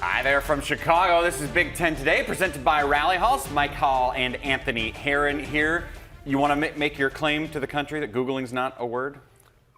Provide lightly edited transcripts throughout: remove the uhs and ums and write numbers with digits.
Hi there from Chicago. This is Big Ten Today, presented by Rally Halls. Mike Hall and Anthony Herron here. You want to make your claim to the country that Googling's not a word?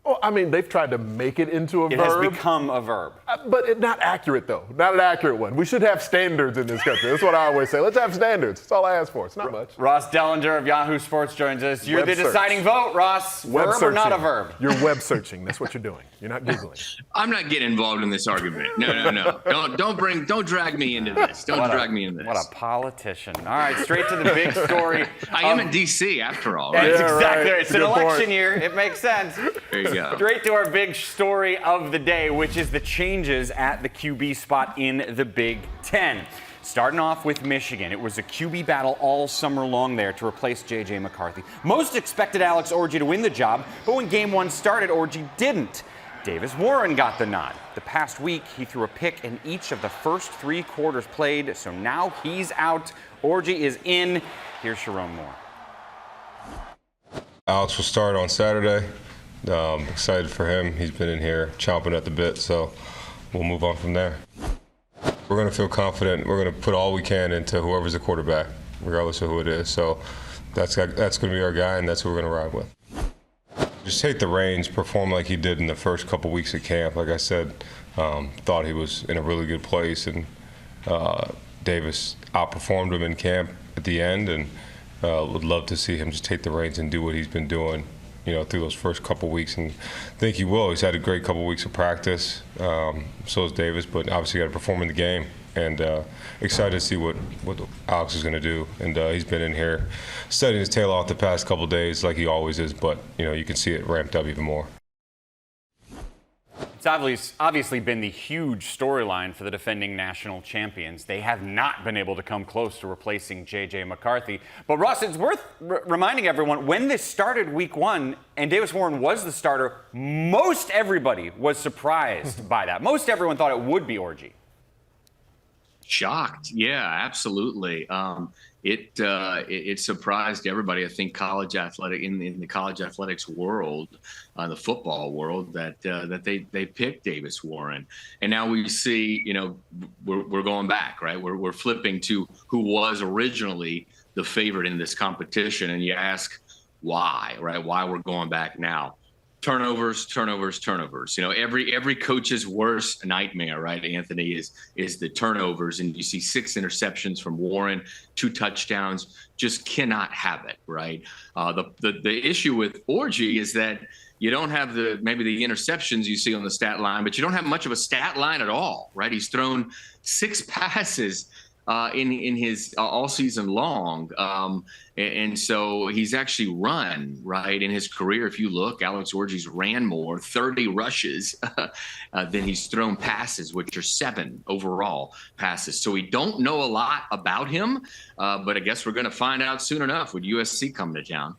Well, I mean, they've tried to make it into a verb. It has become a verb. But it's not accurate, though. Not an accurate one. We should have standards in this country. That's what I always say. Let's have standards. That's all I ask for. It's not much. Ross Dellinger of Yahoo Sports joins us. You're the deciding vote, Ross. Verb or not a verb? You're web searching. That's what you're doing. You're not Googling. I'm not getting involved in this argument. No. Don't drag me into this. Don't drag me into this. What a politician. All right, straight to the big story. I am in D.C. after all, right? That's exactly right. It's It's an a good election point. year. It makes sense. There you go. Straight to our big story of the day, which is the changes at the QB spot in the Big Ten. Starting off with Michigan, it was a QB battle all summer long there to replace J.J. McCarthy. Most expected Alex Orji to win the job, but when game one started, Orji didn't. Davis Warren got the nod. The past week, he threw a pick in each of the first 3 quarters played, so now he's out. Orji is in. Here's Sharon Moore. Alex will start on Saturday. Excited for him. He's been in here chomping at the bit, so we'll move on from there. We're going to feel confident. We're going to put all we can into whoever's the quarterback, regardless of who it is. So that's going to be our guy, and that's who we're going to ride with. Just take the reins, perform like he did in the first couple weeks of camp. Like I said, thought he was in a really good place, and Davis outperformed him in camp at the end, and would love to see him just take the reins and do what he's been doing, through those first couple weeks, and I think he will. He's had a great couple weeks of practice. So has Davis, but obviously got to perform in the game. And excited to see what Alex is going to do. And he's been in here studying his tail off the past couple days, like he always is. But you can see it ramped up even more. It's obviously been the huge storyline for the defending national champions. They have not been able to come close to replacing J.J. McCarthy. But, Ross, it's worth reminding everyone, when this started week one and Davis Warren was the starter, most everybody was surprised by that. Most everyone thought it would be Orji. Shocked. Yeah, absolutely. It surprised everybody. I think college athletic in the college athletics world, the football world, that they picked Davis Warren, and now we see we're going back, right? We're flipping to who was originally the favorite in this competition, and you ask why, right? Why we're going back now? Turnovers. Every coach's worst nightmare, right, Anthony, is the turnovers. And you see 6 interceptions from Warren, 2 touchdowns, just cannot have it, right? The issue with Orji is that you don't have maybe the interceptions you see on the stat line, but you don't have much of a stat line at all, right? He's thrown 6 passes in his all season long. And so he's actually run, right, in his career. If you look, Alex Orji's ran more, 30 rushes than he's thrown passes, which are 7 overall passes. So we don't know a lot about him, but I guess we're going to find out soon enough with USC coming to town.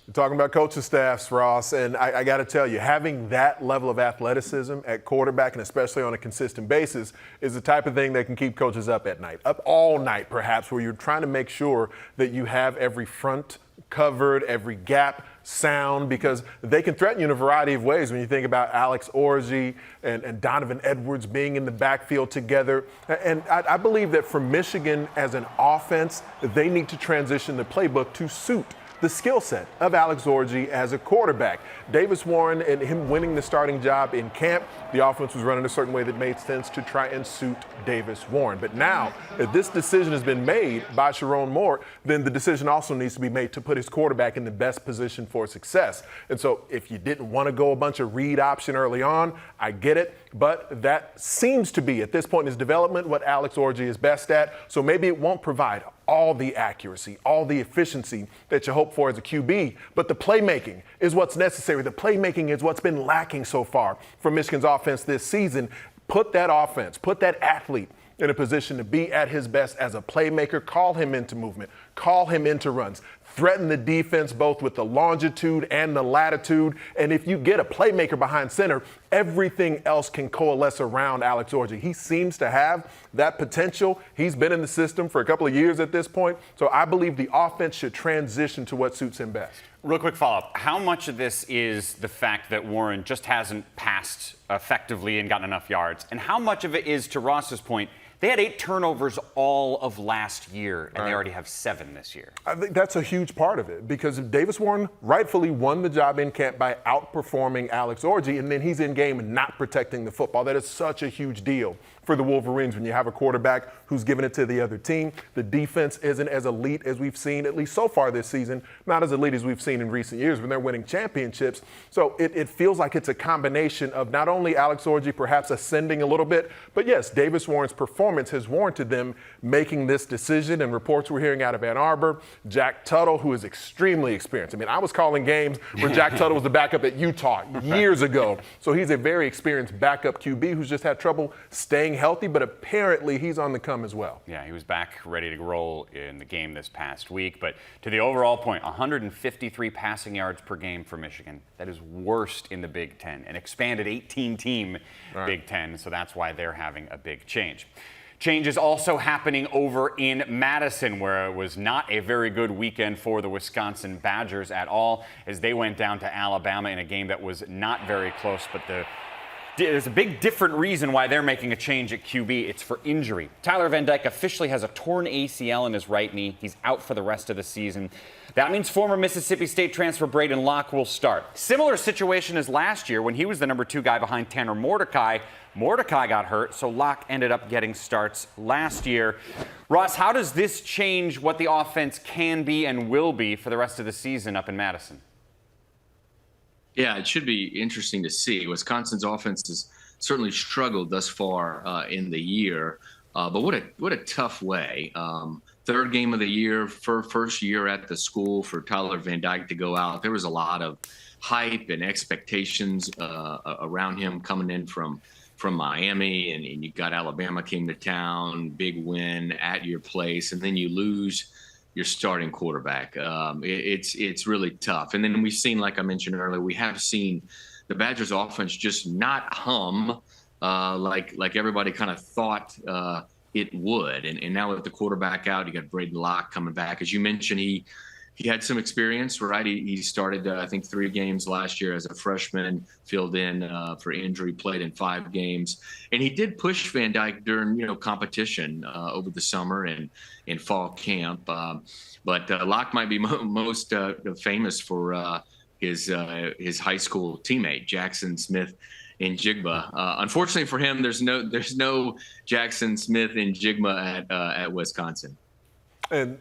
We're talking about coaching staffs, Ross, and I got to tell you, having that level of athleticism at quarterback, and especially on a consistent basis, is the type of thing that can keep coaches up at night, up all night perhaps, where you're trying to make sure that you have every front covered, every gap sound, because they can threaten you in a variety of ways. When you think about Alex Orji and Donovan Edwards being in the backfield together. And I believe that for Michigan as an offense, they need to transition the playbook to suit the skill set of Alex Orji as a quarterback. Davis Warren and him winning the starting job in camp, the offense was running a certain way that made sense to try and suit Davis Warren. But now, if this decision has been made by Sharon Moore, then the decision also needs to be made to put his quarterback in the best position for success. And so if you didn't want to go a bunch of read option early on, I get it. But that seems to be, at this point in his development, what Alex Orji is best at. So maybe it won't provide all the accuracy, all the efficiency that you hope for as a QB, but the playmaking is what's necessary. The playmaking is what's been lacking so far from Michigan's offense this season. Put that offense, put that athlete in a position to be at his best as a playmaker. Call him into movement, call him into runs, threaten the defense both with the longitude and the latitude. And if you get a playmaker behind center, everything else can coalesce around Alex Orji. He seems to have that potential. He's been in the system for a couple of years at this point. So I believe the offense should transition to what suits him best. Real quick follow-up. How much of this is the fact that Warren just hasn't passed effectively and gotten enough yards? And how much of it is, to Ross's point, They had 8 turnovers all of last year, and they already have 7 this year. I think that's a huge part of it because Davis Warren rightfully won the job in camp by outperforming Alex Orji, and then he's in game and not protecting the football. That is such a huge deal for the Wolverines when you have a quarterback who's giving it to the other team. The defense isn't as elite as we've seen, at least so far this season, not as elite as we've seen in recent years when they're winning championships. So it feels like it's a combination of not only Alex Orji perhaps ascending a little bit, but yes, Davis Warren's performance has warranted them making this decision. And reports we're hearing out of Ann Arbor, Jack Tuttle, who is extremely experienced. I mean, I was calling games where Jack Tuttle was the backup at Utah years ago. So he's a very experienced backup QB who's just had trouble staying healthy, but apparently he's on the come as well. Yeah, he was back ready to roll in the game this past week. But to the overall point, 153 passing yards per game for Michigan. That is worst in the Big Ten, an expanded 18-team Big Ten, so that's why they're having a big change. Change is also happening over in Madison, where it was not a very good weekend for the Wisconsin Badgers at all, as they went down to Alabama in a game that was not very close, but there's a big different reason why they're making a change at QB. It's for injury. Tyler Van Dyke officially has a torn ACL in his right knee. He's out for the rest of the season. That means former Mississippi State transfer Braden Locke will start. Similar situation as last year when he was the number 2 guy behind Tanner Mordecai. Mordecai got hurt, so Locke ended up getting starts last year. Ross, how does this change what the offense can be and will be for the rest of the season up in Madison? Yeah, it should be interesting to see. Wisconsin's offense has certainly struggled thus far in the year, but what a tough way. Third game of the year, first year at the school for Tyler Van Dyke to go out. There was a lot of hype and expectations around him coming in from Miami, and you got Alabama came to town, big win at your place, and then you lose your starting quarterback. It's really tough. And then we've seen, like I mentioned earlier, we have seen the Badgers offense just not hum like everybody kind of thought it would. And now with the quarterback out, you got Braden Locke coming back. As you mentioned, he had some experience, right? He started, I think, 3 games last year as a freshman, filled in for injury, played in 5 games. And he did push Van Dyke during, competition over the summer and in fall camp. But Locke might be most famous for his high school teammate, Jackson Smith in Jigba. Unfortunately for him, there's no Jackson Smith in Jigba at Wisconsin. And,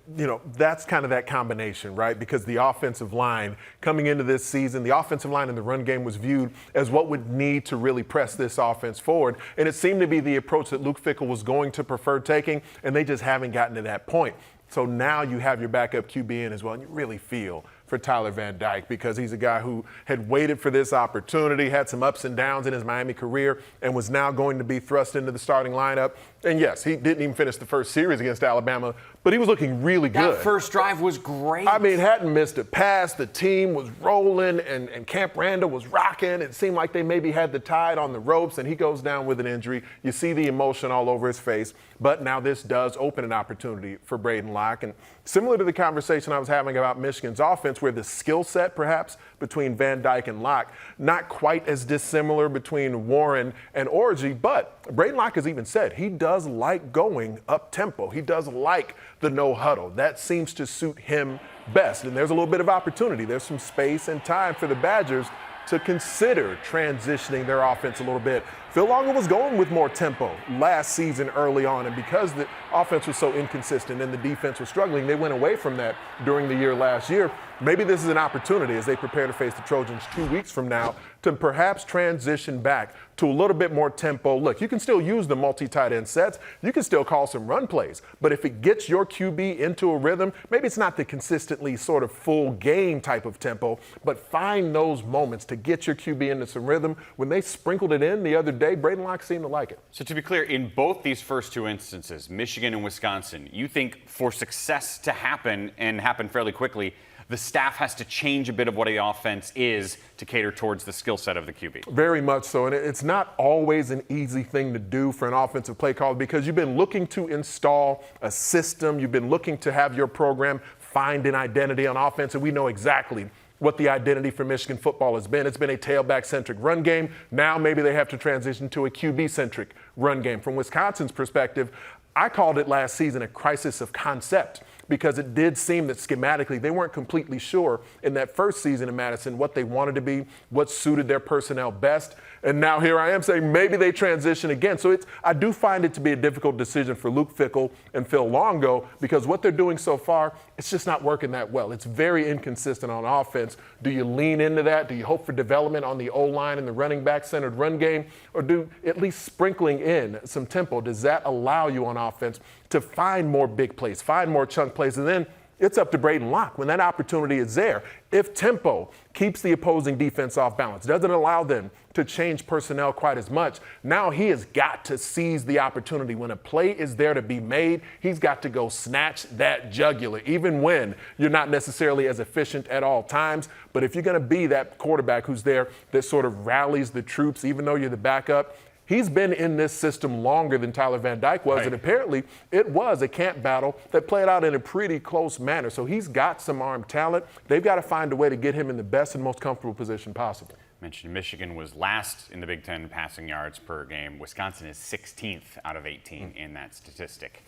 that's kind of that combination, right? Because the offensive line coming into this season, the offensive line in the run game was viewed as what would need to really press this offense forward. And it seemed to be the approach that Luke Fickell was going to prefer taking, and they just haven't gotten to that point. So now you have your backup QB in as well, and you really feel for Tyler Van Dyke because he's a guy who had waited for this opportunity, had some ups and downs in his Miami career, and was now going to be thrust into the starting lineup. And yes, he didn't even finish the first series against Alabama, but he was looking really good. That first drive was great. I mean, hadn't missed a pass. The team was rolling, and Camp Randall was rocking. It seemed like they maybe had the tide on the ropes, and he goes down with an injury. You see the emotion all over his face. But now this does open an opportunity for Braden Locke. And similar to the conversation I was having about Michigan's offense, where the skill set perhaps between Van Dyke and Locke, not quite as dissimilar between Warren and Orji, but Braden Locke has even said he does like going up-tempo. He does like the no huddle. That seems to suit him best. And there's a little bit of opportunity. There's some space and time for the Badgers to consider transitioning their offense a little bit. Phil Longo was going with more tempo last season early on, and because the offense was so inconsistent and the defense was struggling, they went away from that during the year last year. Maybe this is an opportunity as they prepare to face the Trojans 2 weeks from now to perhaps transition back to a little bit more tempo. Look, you can still use the multi-tight end sets. You can still call some run plays. But if it gets your QB into a rhythm, maybe it's not the consistently sort of full game type of tempo, but find those moments to get your QB into some rhythm. When they sprinkled it in the other day, Braden Locke seemed to like it. So to be clear, in both these first 2 instances, Michigan and Wisconsin, you think for success to happen and happen fairly quickly, the staff has to change a bit of what the offense is to cater towards the skill set of the QB. Very much so. And it's not always an easy thing to do for an offensive play caller because you've been looking to install a system. You've been looking to have your program find an identity on offense. And we know exactly what the identity for Michigan football has been. It's been a tailback-centric run game. Now maybe they have to transition to a QB-centric run game. From Wisconsin's perspective, I called it last season a crisis of concept, because it did seem that schematically they weren't completely sure in that first season in Madison what they wanted to be, what suited their personnel best. And now here I am saying maybe they transition again. So I do find it to be a difficult decision for Luke Fickell and Phil Longo, because what they're doing so far, it's just not working that well. It's very inconsistent on offense. Do you lean into that? Do you hope for development on the O-line and the running back-centered run game? Or do at least sprinkling in some tempo, does that allow you on offense to find more big plays, find more chunk plays? And then it's up to Braden Locke when that opportunity is there. If tempo keeps the opposing defense off balance, doesn't allow them to change personnel quite as much, now he has got to seize the opportunity. When a play is there to be made, he's got to go snatch that jugular, even when you're not necessarily as efficient at all times. But if you're going to be that quarterback who's there that sort of rallies the troops, even though you're the backup, he's been in this system longer than Tyler Van Dyke was, and apparently it was a camp battle that played out in a pretty close manner. So he's got some arm talent. They've got to find a way to get him in the best and most comfortable position possible. Mentioned Michigan was last in the Big Ten passing yards per game. Wisconsin is 16th out of 18 in that statistic.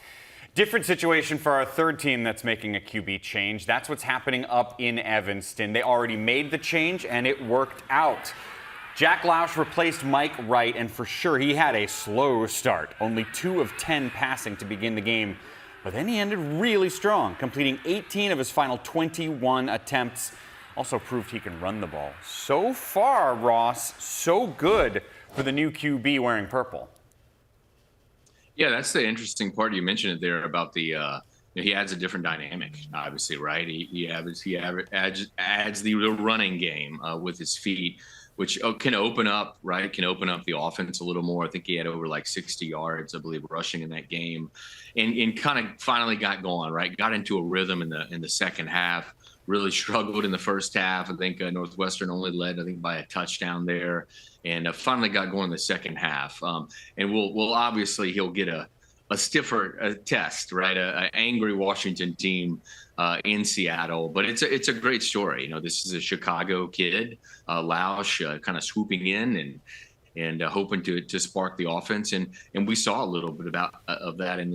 Different situation for our third team that's making a QB change. That's what's happening up in Evanston. They already made the change, and it worked out. Jack Lausch replaced Mike Wright, and for sure he had a slow start. Only 2 of 10 passing to begin the game, but then he ended really strong, completing 18 of his final 21 attempts. Also proved he can run the ball. So far, Ross, so good for the new QB wearing purple. Yeah, that's the interesting part. You mentioned it there about the he adds a different dynamic, obviously, right? He adds the running game with his feet, which can open up, right? Can open up the offense a little more. I think he had over like 60 yards, I believe, rushing in that game, and kind of finally got going, right? Got into a rhythm in the second half. Really struggled in the first half. I think Northwestern only led, I think, by a touchdown there, and finally got going in the second half. And we'll obviously he'll get a stiffer test, right? An angry Washington team in Seattle, but it's a great story. You know, this is a Chicago kid, Lausch, kind of swooping in and hoping to spark the offense, and we saw a little bit of that in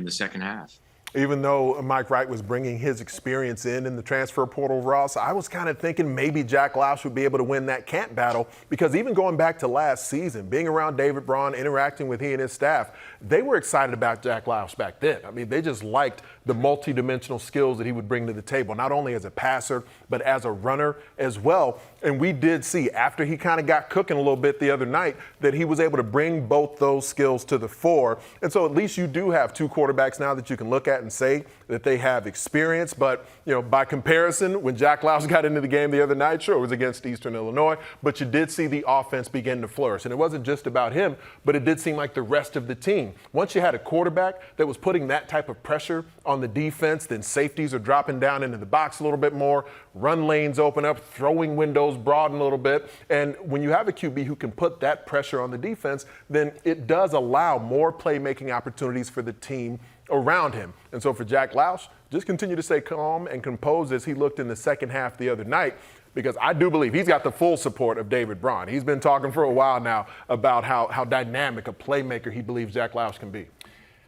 the second half. Even though Mike Wright was bringing his experience in the transfer portal, Ross, I was kind of thinking maybe Jack Lausch would be able to win that camp battle, because even going back to last season, being around David Braun, interacting with he and his staff, they were excited about Jack Lausch back then. I mean, they just liked the multi-dimensional skills that he would bring to the table, not only as a passer, but as a runner as well. And we did see, after he kind of got cooking a little bit the other night, that he was able to bring both those skills to the fore. And so at least you do have 2 quarterbacks now that you can look at and say that they have experience. But, you know, by comparison, when Jack Lausch got into the game the other night, sure, it was against Eastern Illinois, but you did see the offense begin to flourish. And it wasn't just about him, but it did seem like the rest of the team. Once you had a quarterback that was putting that type of pressure on the defense, then safeties are dropping down into the box a little bit more, run lanes open up, throwing windows broaden a little bit. And when you have a QB who can put that pressure on the defense, then it does allow more playmaking opportunities for the team around him. And so for Jack Lausch, just continue to stay calm and composed as he looked in the second half the other night, because I do believe he's got the full support of David Braun. He's been talking for a while now about how dynamic a playmaker he believes Jack Lausch can be.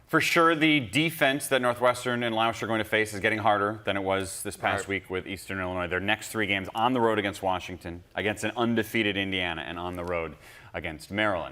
For sure, the defense that Northwestern and Lausch are going to face is getting harder than it was this past week with Eastern Illinois. Their next 3 games: on the road against Washington, against an undefeated Indiana, and on the road against Maryland.